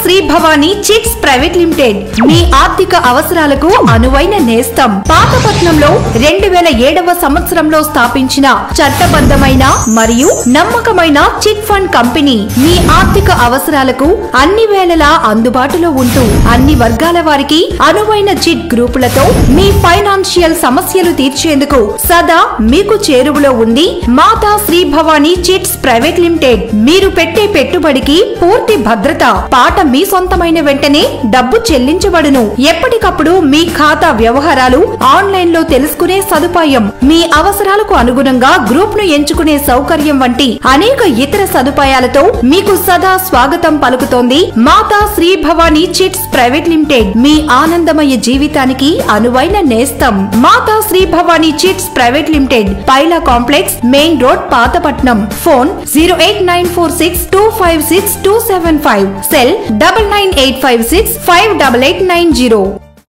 Shri Bhavani chits private limited మీ ఆర్థిక అవసరాలకు అనువైన నేస్తం. పాతపట్నంలో 2007వ సంవత్సరంలో స్థాపించిన చట్టబద్ధమైన మరియు నమ్మకమైన చిట్ ఫండ్ కంపెనీ మీ ఆర్థిక అవసరాలకు అన్ని వేళలా అందుబాటులో ఉంటూ అన్ని వర్గాల వారికి అనువైన చిట్ గ్రూపులతో మీ ఫైనాన్షియల్ సమస్యలు తీర్చేందుకు సదా మీకు చేరువలో ఉంది Mata Shri Bhavani chits private limited. మీరు పెట్టే పెట్టుబడికి పూర్తి భద్రత. పాట మీ సొంతమైన వెంటనే డబ్బు చెల్లించబడును. ఎప్పటికప్పుడు మీ ఖాతా వ్యవహారాలు ఆన్లైన్ లో తెలుసుకునే సదుపాయం, మీ అవసరాలకు అనుగుణంగా గ్రూప్ ను ఎంచుకునే సౌకర్యం వంటి అనేక ఇతర సదుపాయాలతో మీకు సదా స్వాగతం పలుకుతోంది Mata Shri Bhavani chits private limited. మీ ఆనందమయ జీవితానికి అనువైన నేస్తం Mata Shri Bhavani chits private limited, Paila complex, main road, Pathapatnam. Phone 08946256275, cell 9985658890.